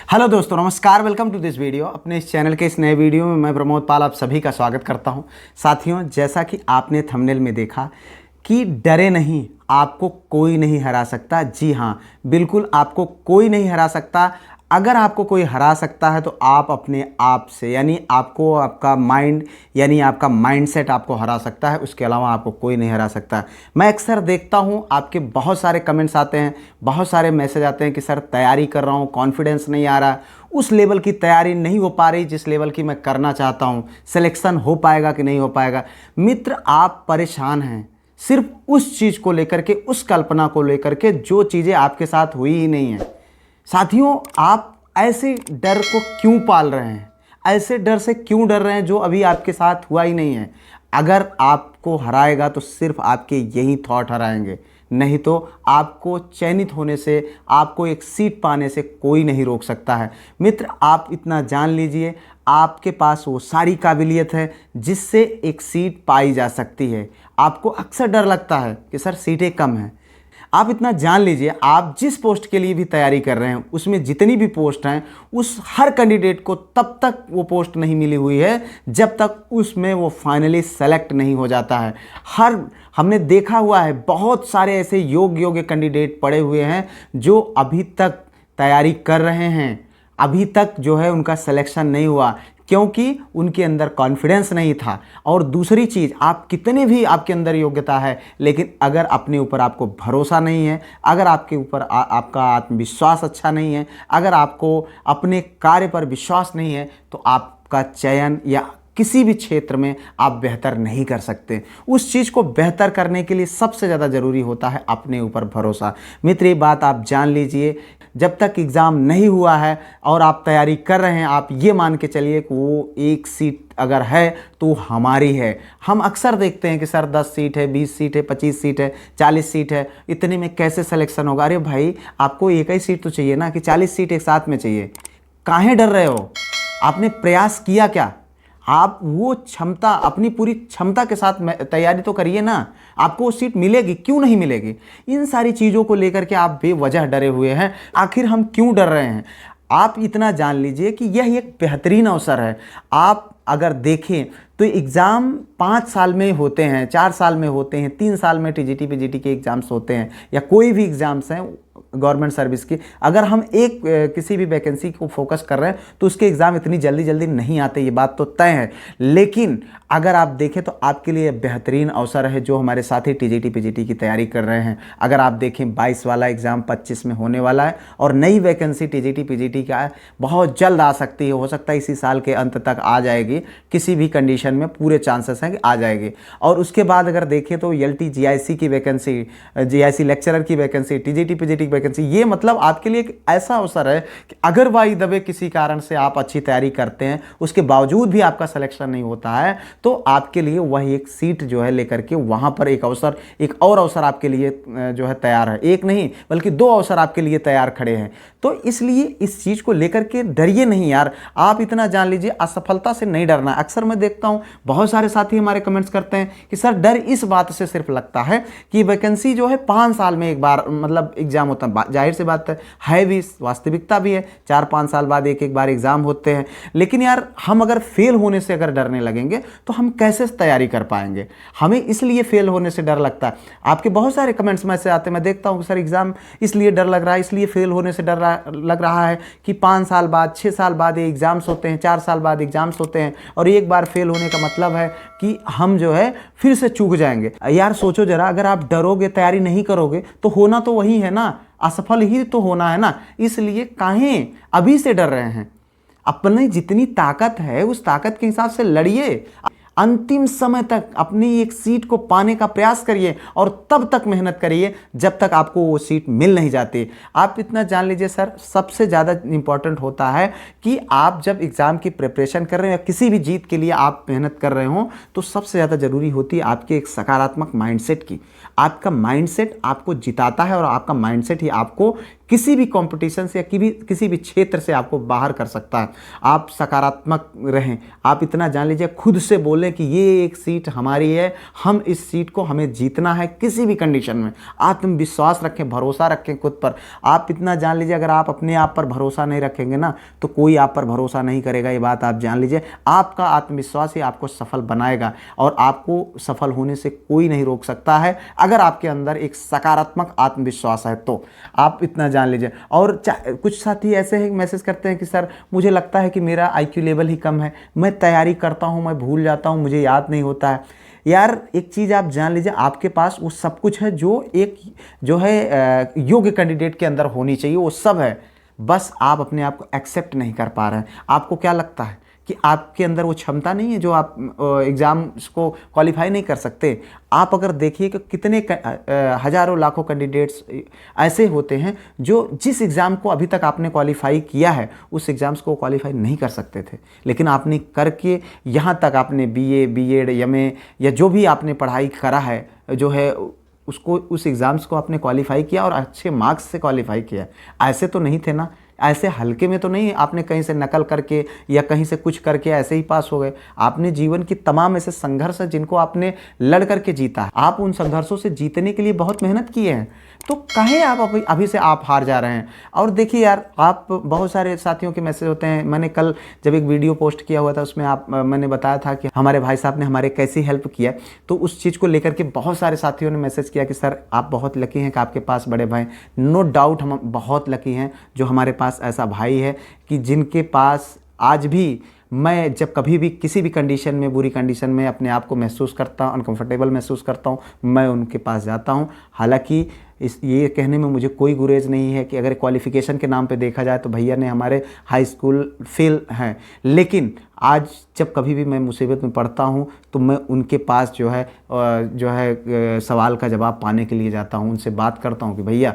Hello दोस्तों, नमस्कार। Welcome to this video. अपने इस चैनल के इस नए वीडियो में मैं प्रमोद पाल आप सभी का स्वागत करता हूं। साथियों, जैसा कि आपने थंबनेल में देखा कि डरे नहीं, आपको कोई नहीं हरा सकता। जी हाँ, बिल्कुल आपको कोई नहीं हरा सकता। अगर आपको कोई हरा सकता है तो आप अपने आप से, यानी आपको आपका माइंड, यानी आपका माइंडसेट आपको हरा सकता है। उसके अलावा आपको कोई नहीं हरा सकता। मैं अक्सर देखता हूं आपके बहुत सारे कमेंट्स आते हैं, बहुत सारे मैसेज आते हैं कि सर तैयारी कर रहा हूं, कॉन्फिडेंस नहीं आ रहा, उस लेवल की तैयारी नहीं हो पा रही जिस लेवल की मैं करना चाहता हूं, सिलेक्शन हो पाएगा कि नहीं हो पाएगा। मित्र, आप परेशान हैं सिर्फ उस चीज़ को लेकर के, उस कल्पना को लेकर के जो चीज़ें आपके साथ हुई ही नहीं है। साथियों, आप ऐसे डर को क्यों पाल रहे हैं? ऐसे डर से क्यों डर रहे हैं जो अभी आपके साथ हुआ ही नहीं है? अगर आपको हराएगा तो सिर्फ आपके यही थॉट हराएंगे, नहीं तो आपको चयनित होने से, आपको एक सीट पाने से कोई नहीं रोक सकता है। मित्र, आप इतना जान लीजिए, आपके पास वो सारी काबिलियत है जिससे एक सीट पाई जा सकती है। आपको अक्सर डर लगता है कि सर सीटें कम हैं। आप इतना जान लीजिए, आप जिस पोस्ट के लिए भी तैयारी कर रहे हैं उसमें जितनी भी पोस्ट हैं, उस हर कैंडिडेट को तब तक वो पोस्ट नहीं मिली हुई है जब तक उसमें वो फाइनली सेलेक्ट नहीं हो जाता है। हमने देखा हुआ है, बहुत सारे ऐसे योग्य कैंडिडेट पड़े हुए हैं जो अभी तक तैयारी कर रहे हैं, अभी तक जो है उनका सिलेक्शन नहीं हुआ क्योंकि उनके अंदर कॉन्फिडेंस नहीं था। और दूसरी चीज़, आप कितने भी आपके अंदर योग्यता है, लेकिन अगर अपने ऊपर आपको भरोसा नहीं है, अगर आपके ऊपर आपका आत्मविश्वास अच्छा नहीं है, अगर आपको अपने कार्य पर विश्वास नहीं है, तो आपका चयन या किसी भी क्षेत्र में आप बेहतर नहीं कर सकते। उस चीज़ को बेहतर करने के लिए सबसे ज़्यादा ज़रूरी होता है अपने ऊपर भरोसा। मित्र, ये बात आप जान लीजिए, जब तक एग्ज़ाम नहीं हुआ है और आप तैयारी कर रहे हैं, आप ये मान के चलिए कि वो एक सीट अगर है तो हमारी है। हम अक्सर देखते हैं कि सर 10 सीट है, 20 सीट है, 25 सीट है, 40 सीट है, इतने में कैसे सिलेक्शन होगा? अरे भाई, आपको एक ही सीट तो चाहिए ना कि 40 सीट एक साथ में चाहिए? काहे डर रहे हो? आपने प्रयास किया क्या? आप वो क्षमता, अपनी पूरी क्षमता के साथ तैयारी तो करिए ना। आपको वो सीट मिलेगी, क्यों नहीं मिलेगी? इन सारी चीज़ों को लेकर के आप बेवजह डरे हुए हैं। आखिर हम क्यों डर रहे हैं? आप इतना जान लीजिए कि यह एक बेहतरीन अवसर है। आप अगर देखें तो एग्ज़ाम 5 साल में होते हैं, 4 साल में होते हैं, 3 साल में टीजीटी पीजीटी के एग्ज़ाम्स होते हैं, या कोई भी एग्ज़ाम्स हैं गवर्नमेंट सर्विस की। अगर हम एक किसी भी वैकेंसी को फोकस कर रहे हैं तो उसके एग्ज़ाम इतनी जल्दी जल्दी नहीं आते, ये बात तो तय है। लेकिन अगर आप देखें तो आपके लिए बेहतरीन अवसर है जो हमारे साथी टीजीटी पीजीटी की तैयारी कर रहे हैं। अगर आप देखें 22 वाला एग्ज़ाम 25 में होने वाला है और नई वैकेंसी टीजीटी पीजीटी का बहुत जल्द आ सकती है। हो सकता है इसी साल के अंत तक आ जाएगी, किसी भी कंडीशन में पूरे चांसेस हैं कि आ जाएगी। और उसके बाद अगर देखें तो एलटी जीआईसी की वैकेंसी, जीआईसी लेक्चरर की वैकेंसी, टीजीटी पीजीटी की वैकेंसी, ये मतलब आपके लिए एक ऐसा अवसर है कि अगर वाई दबे किसी कारण से आप अच्छी तैयारी करते हैं, उसके बावजूद भी आपका सिलेक्शन नहीं होता है, तो आपके लिए वह एक सीट जो है लेकर के वहां पर एक अवसर, एक और अवसर आपके लिए जो है तैयार है। एक नहीं बल्कि 2 अवसर आपके लिए तैयार खड़े हैं। तो इसलिए इस चीज को लेकर के डरिए नहीं यार। आप इतना जान लीजिए, असफलता से नहीं डरना। अक्सर मैं देखता हूं बहुत सारे साथी हमारे कमेंट्स करते हैं कि सर डर इस बात से सिर्फ लगता है कि वैकेंसी जो है 5 साल में एक बार मतलब एग्जाम होता है। जाहिर सी बात है भी, वास्तविकता भी है, 4-5 साल बाद एक बार एग्जाम होते हैं। लेकिन यार, हम अगर फेल होने से अगर डरने लगेंगे तो हम कैसे तैयारी कर पाएंगे? हमें इसलिए फेल होने से डर लगता है। आपके बहुत सारे कमेंट्स में से आते हैं, मैं देखता हूं सर एग्जाम इसलिए डर लग रहा है, इसलिए फेल होने से डर लग रहा है कि 5 साल बाद, 6 साल बाद ये एग्जाम्स होते हैं, 4 साल बाद एग्जाम्स होते हैं, और एक बार फेल होने का मतलब है कि हम जो है फिर से चूक जाएंगे। यार सोचो जरा, अगर आप डरोगे, तैयारी नहीं करोगे तो होना तो वही है ना, असफल ही तो होना है ना। इसलिए काहे अभी से डर रहे हैं? अपनी जितनी ताकत है उस ताकत के हिसाब से लड़िए, अंतिम समय तक अपनी एक सीट को पाने का प्रयास करिए और तब तक मेहनत करिए जब तक आपको वो सीट मिल नहीं जाती। आप इतना जान लीजिए सर, सबसे ज़्यादा इंपॉर्टेंट होता है कि आप जब एग्ज़ाम की प्रिपरेशन कर रहे हो या किसी भी जीत के लिए आप मेहनत कर रहे हो, तो सबसे ज़्यादा ज़रूरी होती है आपके एक सकारात्मक माइंडसेट की। आपका माइंडसेट आपको जिताता है और आपका माइंडसेट ही आपको किसी भी कंपटीशन से या किसी भी क्षेत्र से आपको बाहर कर सकता है। आप सकारात्मक रहें, आप इतना जान लीजिए, खुद से बोलें कि ये एक सीट हमारी है, हम इस सीट को हमें जीतना है किसी भी कंडीशन में। आत्मविश्वास रखें, भरोसा रखें खुद पर। आप इतना जान लीजिए, अगर आप अपने आप पर भरोसा नहीं रखेंगे ना तो कोई आप पर भरोसा नहीं करेगा। ये बात आप जान लीजिए। आपका आत्मविश्वास ही आपको सफल बनाएगा और आपको सफल होने से कोई नहीं रोक सकता है अगर आपके अंदर एक सकारात्मक आत्मविश्वास है तो। आप इतना जान लीजिए। और कुछ साथी ऐसे हैं मैसेज करते हैं कि सर मुझे लगता है कि मेरा IQ लेवल ही कम है, मैं तैयारी करता हूँ, मैं भूल जाता हूँ, मुझे याद नहीं होता है। यार एक चीज़ आप जान लीजिए, आपके पास वो सब कुछ है जो एक जो है योग्य कैंडिडेट के अंदर होनी चाहिए, वो सब है। बस आप अपने आप को एक्सेप्ट नहीं कर पा रहे हैं। आपको क्या लगता है कि आपके अंदर वो क्षमता नहीं है जो आप एग्ज़ाम्स को क्वालिफाई नहीं कर सकते? आप अगर देखिए कि कितने हज़ारों लाखों कैंडिडेट्स ऐसे होते हैं जो जिस एग्ज़ाम को अभी तक आपने क्वालिफाई किया है उस एग्ज़ाम्स को क्वालिफाई नहीं कर सकते थे, लेकिन आपने करके यहाँ तक आपने BA B.Ed MA या जो भी आपने पढ़ाई करा है जो है उसको उस एग्ज़ाम्स को आपने क्वालिफाई किया और अच्छे मार्क्स से क्वालिफाई किया। ऐसे तो नहीं थे ना, ऐसे हल्के में तो नहीं आपने कहीं से नकल करके या कहीं से कुछ करके ऐसे ही पास हो गए। आपने जीवन की तमाम ऐसे संघर्ष है जिनको आपने लड़ करके जीता है। आप उन संघर्षों से जीतने के लिए बहुत मेहनत किए हैं, तो कहें आप अभी से आप हार जा रहे हैं। और देखिए यार, आप बहुत सारे साथियों के मैसेज होते हैं। मैंने कल जब एक वीडियो पोस्ट किया हुआ था उसमें मैंने बताया था कि हमारे भाई साहब ने हमारे कैसी हेल्प किया, तो उस चीज़ को लेकर के बहुत सारे साथियों ने मैसेज किया कि सर आप बहुत लकी हैं कि आपके पास बड़े भाई। नो डाउट हम बहुत लकी हैं जो हमारे पास ऐसा भाई है कि जिनके पास आज भी मैं जब कभी भी किसी भी कंडीशन में, बुरी कंडीशन में अपने आप को महसूस करता हूँ, अनकंफर्टेबल महसूस करता हूँ, मैं उनके पास जाता हूँ। हालांकि ये कहने में मुझे कोई गुरेज नहीं है कि अगर क्वालिफ़िकेशन के नाम पे देखा जाए तो भैया ने हमारे हाई स्कूल फेल हैं, लेकिन आज जब कभी भी मैं मुसीबत में पड़ता हूँ तो मैं उनके पास जो है सवाल का जवाब पाने के लिए जाता हूँ, उनसे बात करता हूँ कि भैया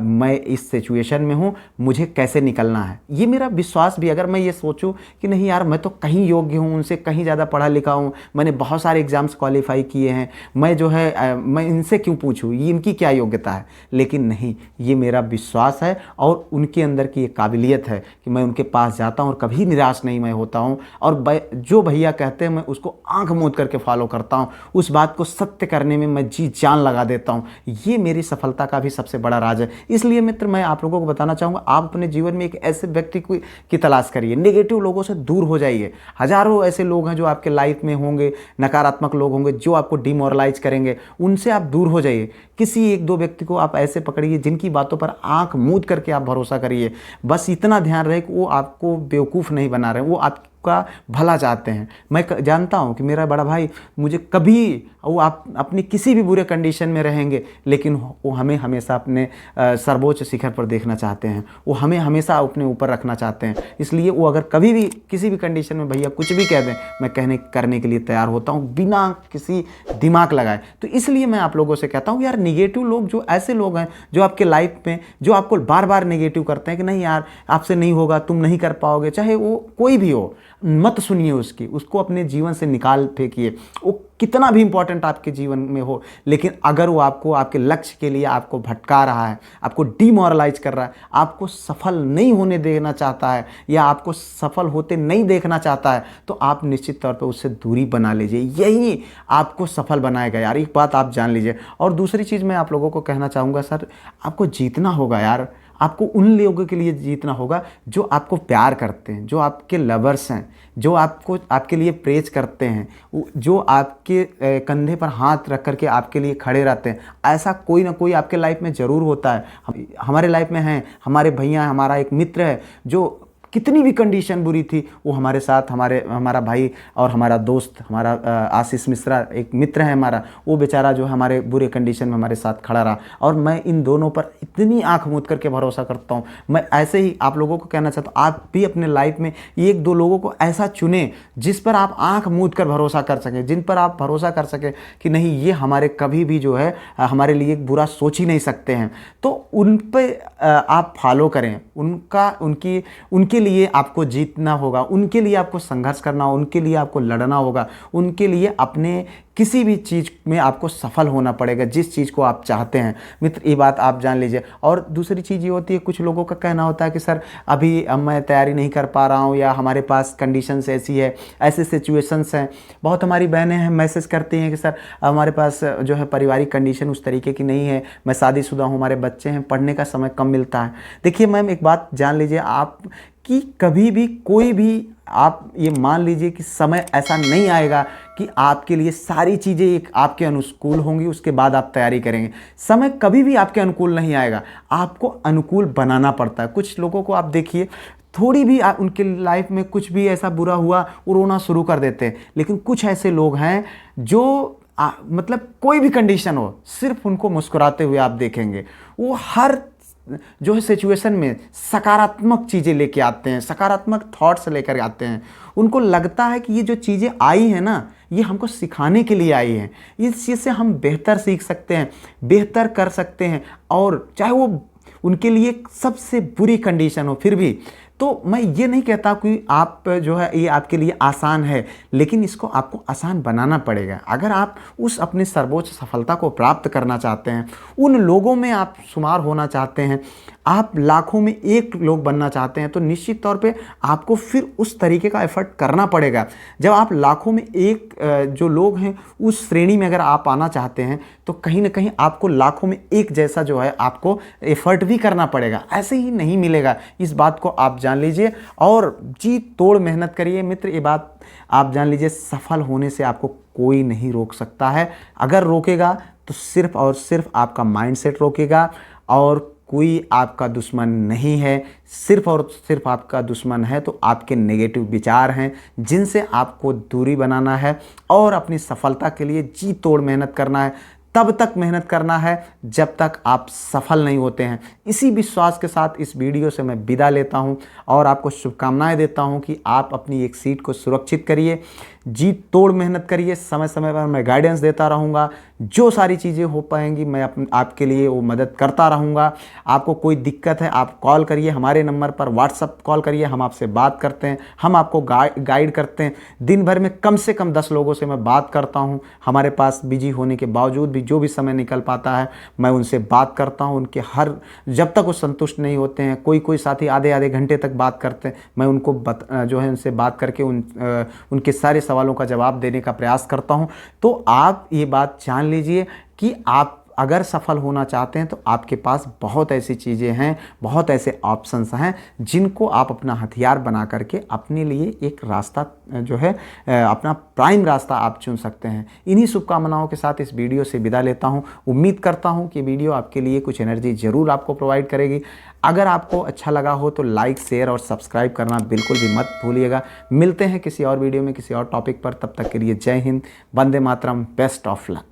मैं इस सिचुएशन में हूँ, मुझे कैसे निकलना है। ये मेरा विश्वास भी, अगर मैं ये सोचूं कि नहीं यार मैं तो कहीं योग्य हूँ, उनसे कहीं ज़्यादा पढ़ा लिखा हूँ, मैंने बहुत सारे एग्ज़ाम्स क्वालिफाई किए हैं, मैं इनसे क्यों पूछूँ, ये इनकी क्या योग्यता है। लेकिन नहीं, ये मेरा विश्वास है और उनके अंदर की एक काबिलियत है कि मैं उनके पास जाता हूँ और कभी निराश नहीं मैं होता हूँ, और जो भैया कहते हैं मैं उसको आँख मूंद करके फॉलो करता हूँ, उस बात को सत्य करने में मैं जी जान लगा देता हूँ। ये मेरी सफलता का भी सबसे बड़ा राज है। इसलिए मित्र, मैं आप लोगों को बताना चाहूँगा, आप अपने जीवन में एक ऐसे व्यक्ति की तलाश करिए, नेगेटिव लोगों से दूर हो जाइए। हज़ारों ऐसे लोग हैं जो आपके लाइफ में होंगे, नकारात्मक लोग होंगे जो आपको डिमोरलाइज करेंगे, उनसे आप दूर हो जाइए। किसी एक दो व्यक्ति को आप ऐसे पकड़िए जिनकी बातों पर आंख मूंद करके आप भरोसा करिए। बस इतना ध्यान रहे कि वो आपको बेवकूफ़ नहीं बना रहे, वो आपका भला चाहते हैं। मैं जानता हूं कि मेरा बड़ा भाई मुझे कभी, वो आप अपनी किसी भी बुरे कंडीशन में रहेंगे लेकिन वो हमें हमेशा अपने सर्वोच्च शिखर पर देखना चाहते हैं, वो हमें हमेशा अपने ऊपर रखना चाहते हैं। इसलिए वो अगर कभी भी किसी भी कंडीशन में भैया कुछ भी कह दें, मैं करने के लिए तैयार होता हूँ बिना किसी दिमाग लगाए। तो इसलिए मैं आप लोगों से कहता हूँ यार, निगेटिव लोग, जो ऐसे लोग हैं जो आपके लाइफ में जो आपको बार बार नेगेटिव करते हैं कि नहीं यार आपसे नहीं होगा, तुम नहीं कर पाओगे, चाहे वो कोई भी हो, मत सुनिए उसको अपने जीवन से निकाल फेंकिए। वो कितना भी इंपॉर्टेंट आपके जीवन में हो, लेकिन अगर वो आपको आपके लक्ष्य के लिए आपको भटका रहा है, आपको डिमोरलाइज कर रहा है, आपको सफल नहीं होने देना चाहता है या आपको सफल होते नहीं देखना चाहता है, तो आप निश्चित तौर पर उससे दूरी बना लीजिए। यही आपको सफल बनाएगा यार, एक बात आप जान लीजिए। और दूसरी चीज़ मैं आप लोगों को कहना चाहूँगा, सर आपको जीतना होगा यार, आपको उन लोगों के लिए जीतना होगा जो आपको प्यार करते हैं, जो आपके लवर्स हैं, जो आपको आपके लिए प्रेज करते हैं, जो आपके कंधे पर हाथ रख करके आपके लिए खड़े रहते हैं। ऐसा कोई ना कोई आपके लाइफ में ज़रूर होता है। हमारे लाइफ में हैं, हमारे भैया, हमारा एक मित्र है जो कितनी भी कंडीशन बुरी थी, वो हमारे साथ, हमारा भाई और हमारा दोस्त, हमारा आशीष मिश्रा एक मित्र है हमारा, वो बेचारा जो हमारे बुरे कंडीशन में हमारे साथ खड़ा रहा। और मैं इन दोनों पर इतनी आंख मूंद करके भरोसा करता हूँ। मैं ऐसे ही आप लोगों को कहना चाहता हूँ, आप भी अपने लाइफ में एक दो लोगों को ऐसा चुने जिस पर आप आंख मूंद कर भरोसा कर सकें, जिन पर आप भरोसा कर सकें कि नहीं ये हमारे कभी भी जो है हमारे लिए एक बुरा सोच ही नहीं सकते हैं। तो उन पर आप फॉलो करें, उनके लिए आपको जीतना होगा, उनके लिए आपको संघर्ष करना होगा, उनके लिए आपको लड़ना होगा, उनके लिए अपने किसी भी चीज़ में आपको सफल होना पड़ेगा, जिस चीज़ को आप चाहते हैं। मित्र, ये बात आप जान लीजिए। और दूसरी चीज़ ये होती है, कुछ लोगों का कहना होता है कि सर अभी मैं तैयारी नहीं कर पा रहा हूँ, या हमारे पास कंडीशंस ऐसी है, ऐसे सिचुएशंस हैं। बहुत हमारी बहनें हैं मैसेज करती हैं कि सर हमारे पास जो है पारिवारिक कंडीशन उस तरीके की नहीं है, मैं शादीशुदा हूँ, हमारे बच्चे हैं, पढ़ने का समय कम मिलता है। देखिए मैम, एक बात जान लीजिए आप कि कभी भी कोई भी, आप ये मान लीजिए कि समय ऐसा नहीं आएगा कि आपके लिए सारी चीज़ें एक आपके अनुकूल होंगी उसके बाद आप तैयारी करेंगे। समय कभी भी आपके अनुकूल नहीं आएगा, आपको अनुकूल बनाना पड़ता है। कुछ लोगों को आप देखिए, थोड़ी भी उनके लाइफ में कुछ भी ऐसा बुरा हुआ वो रोना शुरू कर देते हैं। लेकिन कुछ ऐसे लोग हैं जो मतलब कोई भी कंडीशन हो, सिर्फ उनको मुस्कुराते हुए आप देखेंगे। वो हर जो है सिचुएशन में सकारात्मक चीज़ें लेके आते हैं, सकारात्मक थॉट्स लेकर आते हैं। उनको लगता है कि ये जो चीज़ें आई हैं ना, ये हमको सिखाने के लिए आई हैं, इस चीज़ से हम बेहतर सीख सकते हैं, बेहतर कर सकते हैं। और चाहे वो उनके लिए सबसे बुरी कंडीशन हो, फिर भी तो मैं ये नहीं कहता कि आप जो है ये आपके लिए आसान है, लेकिन इसको आपको आसान बनाना पड़ेगा। अगर आप उस अपनी सर्वोच्च सफलता को प्राप्त करना चाहते हैं, उन लोगों में आप शुमार होना चाहते हैं, आप लाखों में एक लोग बनना चाहते हैं, तो निश्चित तौर पे आपको फिर उस तरीके का एफर्ट करना पड़ेगा। जब आप लाखों में एक जो लोग हैं उस श्रेणी में अगर आप आना चाहते हैं, तो कहीं ना कहीं आपको लाखों में एक जैसा जो है आपको एफर्ट भी करना पड़ेगा। ऐसे ही नहीं मिलेगा, इस बात को आप जान लीजिए और जी तोड़ मेहनत करिए। मित्र, ये बात आप जान लीजिए, सफल होने से आपको कोई नहीं रोक सकता है। अगर रोकेगा तो सिर्फ और सिर्फ आपका माइंडसेट रोकेगा, और कोई आपका दुश्मन नहीं है। सिर्फ और सिर्फ आपका दुश्मन है तो आपके नेगेटिव विचार हैं, जिनसे आपको दूरी बनाना है और अपनी सफलता के लिए जी तोड़ मेहनत करना है। तब तक मेहनत करना है जब तक आप सफल नहीं होते हैं। इसी विश्वास के साथ इस वीडियो से मैं विदा लेता हूं और आपको शुभकामनाएं देता हूं कि आप अपनी एक सीट को सुरक्षित करिए, जी तोड़ मेहनत करिए। समय समय पर मैं गाइडेंस देता रहूँगा, जो सारी चीज़ें हो पाएंगी मैं आपके लिए वो मदद करता रहूँगा। आपको कोई दिक्कत है आप कॉल करिए, हमारे नंबर पर व्हाट्सअप कॉल करिए, हम आपसे बात करते हैं, हम आपको गाइड करते हैं। दिन भर में कम से कम 10 लोगों से मैं बात करता हूँ। हमारे पास बिजी होने के बावजूद भी जो भी समय निकल पाता है मैं उनसे बात करता हूँ। उनके हर जब तक वो संतुष्ट नहीं होते हैं, कोई साथी आधे आधे घंटे तक बात करते हैं, मैं उनको जो है उनसे बात करके उनके सारे सवालों का जवाब देने का प्रयास करता हूं। तो आप ये बात जान लीजिए कि आप अगर सफल होना चाहते हैं तो आपके पास बहुत ऐसी चीज़ें हैं, बहुत ऐसे ऑप्शंस हैं जिनको आप अपना हथियार बना करके अपने लिए एक रास्ता जो है अपना प्राइम रास्ता आप चुन सकते हैं। इन्हीं शुभकामनाओं के साथ इस वीडियो से विदा लेता हूं। उम्मीद करता हूं कि वीडियो आपके लिए कुछ एनर्जी ज़रूर आपको प्रोवाइड करेगी। अगर आपको अच्छा लगा हो तो लाइक, शेयर और सब्सक्राइब करना बिल्कुल भी मत भूलिएगा। मिलते हैं किसी और वीडियो में किसी और टॉपिक पर, तब तक के लिए जय Hind, Vande Mataram, best of luck.